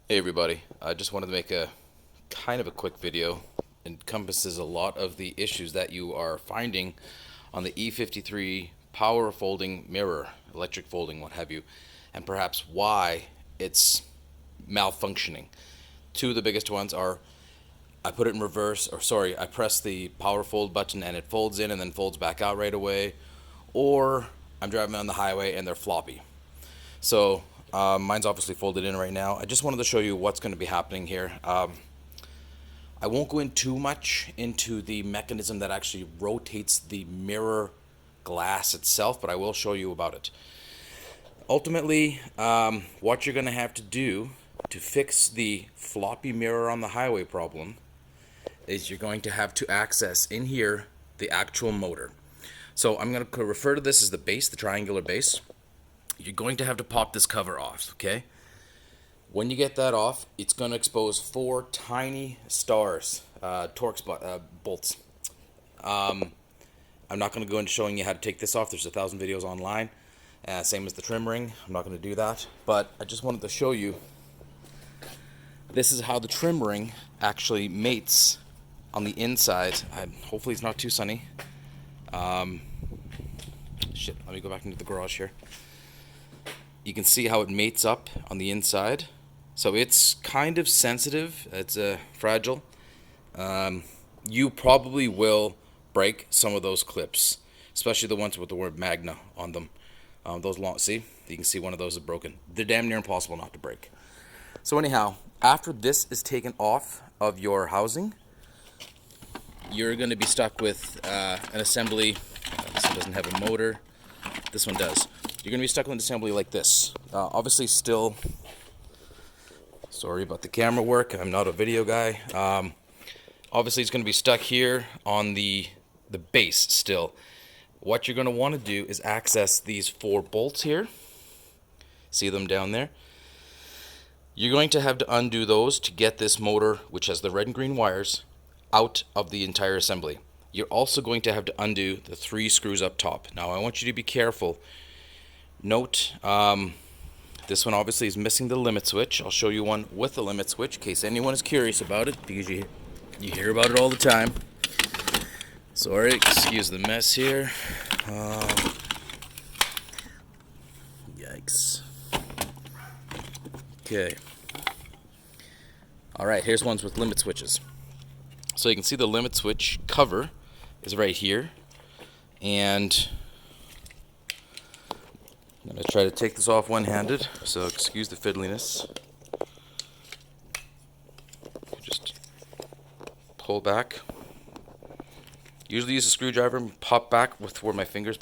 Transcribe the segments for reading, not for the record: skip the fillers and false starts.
Hey everybody, I just wanted to make a kind of a quick video. It encompasses a lot of the issues that you are finding on the E53 power folding mirror, electric folding, what have you, and perhaps why it's malfunctioning. Two of the biggest ones are I put it in reverse, or sorry, I press the power fold button and it folds in and then folds back out right away, or I'm driving on the highway and they're floppy. So mine's obviously folded in right now. I just wanted to show you what's going to be happening here. I won't go in too much into the mechanism that actually rotates the mirror glass itself, but I will show you about it. Ultimately, what you're going to have to do to fix the floppy mirror on the highway problem is you're going to have to access in here the actual motor. So I'm going to refer to this as the base, the triangular base. You're going to have to pop this cover off, okay? When you get that off, it's going to expose four tiny stars, bolts. I'm not going to go into showing you how to take this off. There's 1,000 videos online. Same as the trim ring. I'm not going to do that. But I just wanted to show you this is how the trim ring actually mates on the inside. Hopefully it's not too sunny. Shit, let me go back into the garage here. You can see how it mates up on the inside. So it's kind of sensitive. It's fragile. You probably will break some of those clips, especially the ones with the word Magna on them. Those long, see? You can see one of those is broken. They're damn near impossible not to break. So anyhow, after this is taken off of your housing, you're going to be stuck with an assembly. This one doesn't have a motor. This one does. You're going to be stuck with an assembly like this. Obviously still, sorry about the camera work, I'm not a video guy. Obviously it's going to be stuck here on the base still. What you're going to want to do is access these four bolts here. See them down there? You're going to have to undo those to get this motor, which has the red and green wires, out of the entire assembly. You're also going to have to undo the 3 screws up top. Now I want you to be careful. Note, this one obviously is missing the limit switch. I'll show you one with the limit switch in case anyone is curious about it, because you hear about it all the time. Sorry, excuse the mess here. Yikes. Okay. Alright, here's ones with limit switches. So you can see the limit switch cover is right here. And I'm going to try to take this off one-handed, so excuse the fiddliness. Just pull back. Usually use a screwdriver and pop back with where my finger's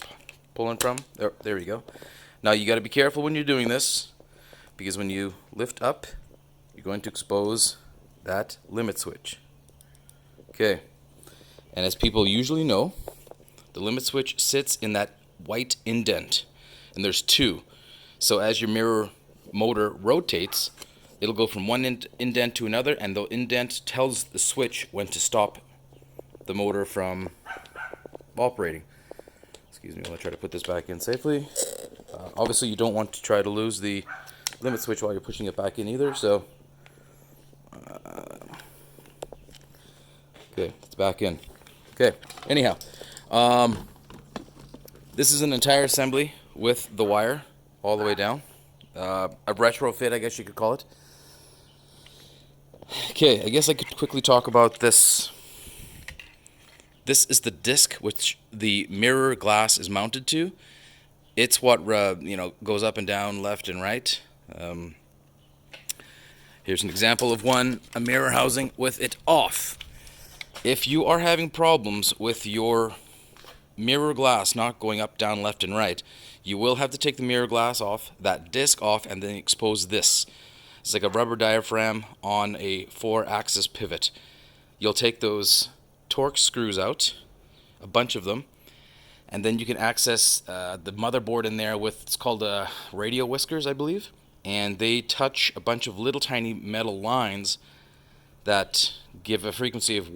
pulling from. There we go. Now you got to be careful when you're doing this, because when you lift up, you're going to expose that limit switch. Okay. And as people usually know, the limit switch sits in that white indent. And there's 2. So as your mirror motor rotates, it'll go from one indent to another, and the indent tells the switch when to stop the motor from operating. Excuse me while I try to put this back in safely. Obviously you don't want to try to lose the limit switch while you're pushing it back in either, so okay, it's back in. Okay, anyhow, this is an entire assembly with the wire all the way down. A retrofit, I guess you could call it. Okay, I guess I could quickly talk about this. This is the disc which the mirror glass is mounted to. It's what goes up and down, left and right. Here's an example of a mirror housing with it off. If you are having problems with your mirror glass not going up, down, left, and right, you will have to take the mirror glass off, that disc off, and then expose this. It's like a rubber diaphragm on a 4-axis pivot. You'll take those Torx screws out, a bunch of them, and then you can access the motherboard in there with, it's called radio whiskers, I believe, and they touch a bunch of little tiny metal lines that give a frequency of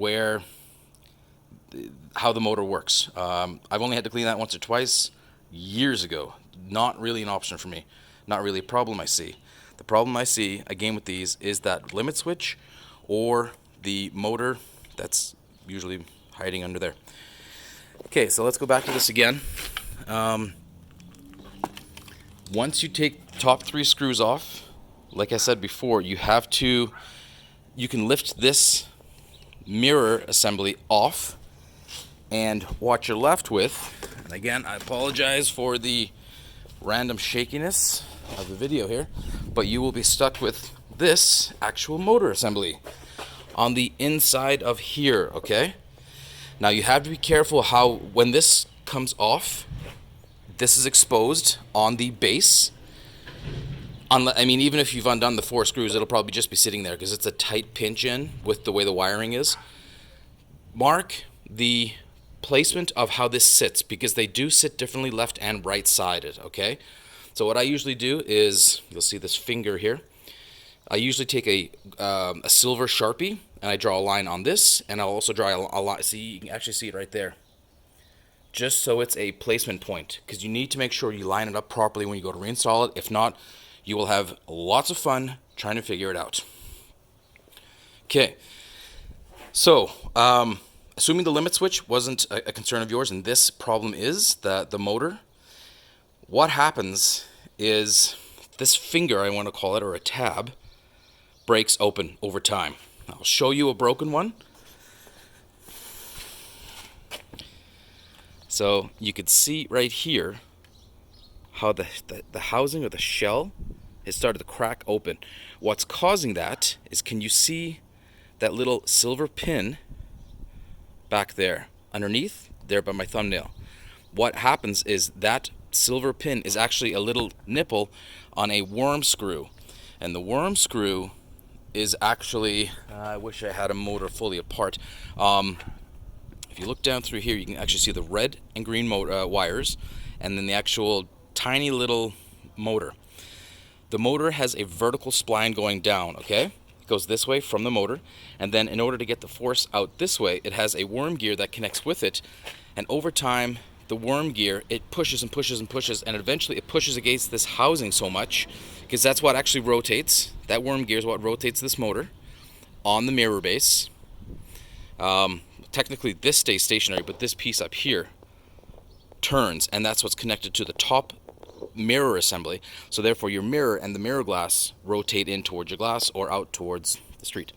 how the motor works. I've only had to clean that once or twice years ago. Not really an option for me. Not really a problem I see. The problem I see, again, with these is that limit switch or the motor that's usually hiding under there. Okay, so let's go back to this again. Once you take top 3 screws off, like I said before, you can lift this mirror assembly off, and what you're left with, and again, I apologize for the random shakiness of the video here, but you will be stuck with this actual motor assembly on the inside of here, okay? Now you have to be careful how, when this comes off, this is exposed on the base. I mean, even if you've undone the 4 screws, it'll probably just be sitting there because it's a tight pinch in with the way the wiring is. Mark the placement of how this sits, because they do sit differently left and right sided, okay? So what I usually do is, you'll see this finger here, I usually take a silver Sharpie and I draw a line on this, and I'll also draw a line, see, you can actually see it right there, just so it's a placement point, because you need to make sure you line it up properly when you go to reinstall it. If not, you will have lots of fun trying to figure it out. Okay, so assuming the limit switch wasn't a concern of yours, and this problem is the motor, what happens is this finger, I want to call it, or a tab, breaks open over time. I'll show you a broken one. So you could see right here how the housing or the shell has started to crack open. What's causing that is, can you see that little silver pin back there underneath there by my thumbnail? What happens is that silver pin is actually a little nipple on a worm screw, and the worm screw is actually, I wish I had a motor fully apart. If you look down through here, you can actually see the red and green wires, and then the actual tiny little motor. The motor has a vertical spline going down, okay? It goes this way from the motor, and then in order to get the force out this way, it has a worm gear that connects with it, and over time, the worm gear, it pushes and pushes and pushes, and eventually it pushes against this housing so much, because that's what actually rotates. That worm gear is what rotates this motor on the mirror base. Technically this stays stationary, but this piece up here turns, and that's what's connected to the top mirror assembly. So therefore your mirror and the mirror glass rotate in towards your glass or out towards the street.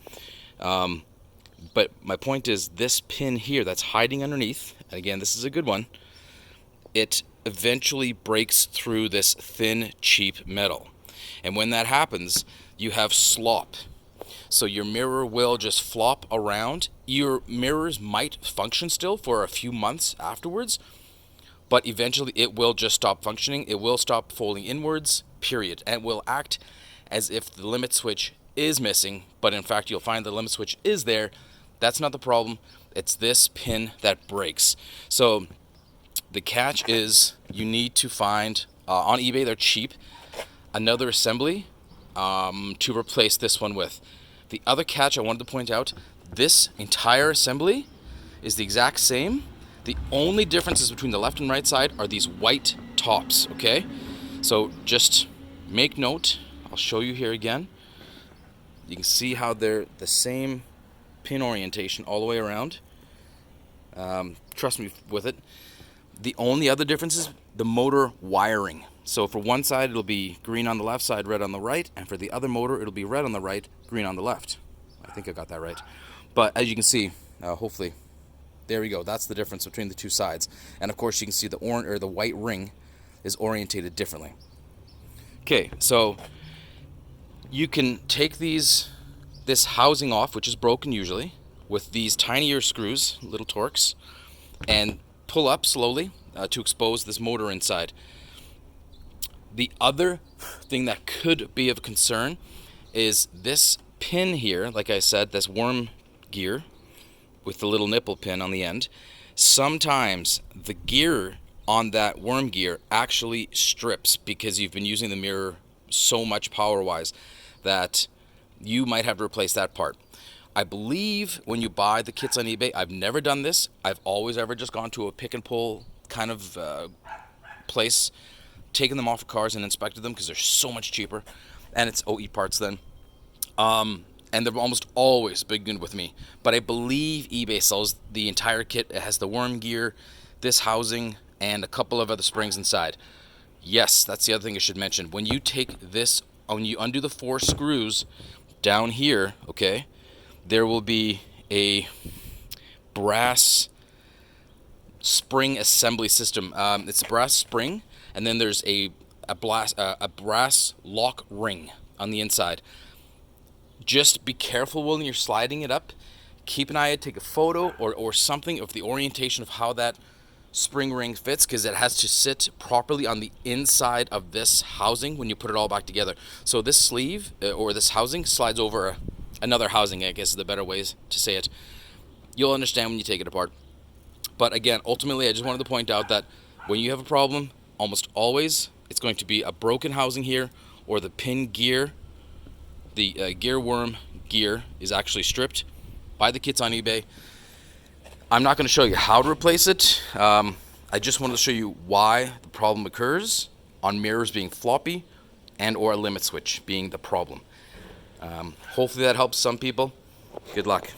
But my point is, this pin here that's hiding underneath, and again, this is a good one, it eventually breaks through this thin, cheap metal. And when that happens, you have slop. So your mirror will just flop around. Your mirrors might function still for a few months afterwards, but eventually it will just stop functioning. It will stop folding inwards, period. And it will act as if the limit switch is missing, but in fact you'll find the limit switch is there. That's not the problem. It's this pin that breaks. So the catch is, you need to find, on eBay they're cheap, another assembly to replace this one with. The other catch I wanted to point out, this entire assembly is the exact same. The only differences between the left and right side are these white tops, okay? So just make note. I'll show you here again. You can see how they're the same pin orientation all the way around. Trust me with it. The only other difference is the motor wiring. So for one side it'll be green on the left side, red on the right, and for the other motor it'll be red on the right, green on the left. I think I got that right. But as you can see, hopefully, there we go. That's the difference between the two sides. And of course you can see the orange or the white ring is orientated differently. Okay, so you can take this housing off, which is broken usually, with these tinier screws, little Torx, and pull up slowly to expose this motor inside. The other thing that could be of concern is this pin here, like I said, this worm gear with the little nipple pin on the end. Sometimes the gear on that worm gear actually strips because you've been using the mirror so much power-wise that you might have to replace that part. I believe when you buy the kits on eBay, I've never done this. I've always ever just gone to a pick and pull kind of place, taken them off of cars and inspected them because they're so much cheaper. and it's OE parts then. And they're almost always big good with me. But I believe eBay sells the entire kit. It has the worm gear, this housing, and a couple of other springs inside. Yes, that's the other thing I should mention. When you take this, when you undo the 4 screws down here, okay, there will be a brass spring assembly system. It's a brass spring, and then there's a brass lock ring on the inside. Just be careful when you're sliding it up. Keep an eye out, take a photo or something of the orientation of how that spring ring fits, because it has to sit properly on the inside of this housing when you put it all back together. So this sleeve or this housing slides over another housing, I guess is the better ways to say it. You'll understand when you take it apart. But again, ultimately, I just wanted to point out that when you have a problem, almost always it's going to be a broken housing here, or the pin gear. The gear worm gear is actually stripped. Buy the kits on eBay. I'm not going to show you how to replace it. I just wanted to show you why the problem occurs on mirrors being floppy and or a limit switch being the problem. Hopefully that helps some people. Good luck.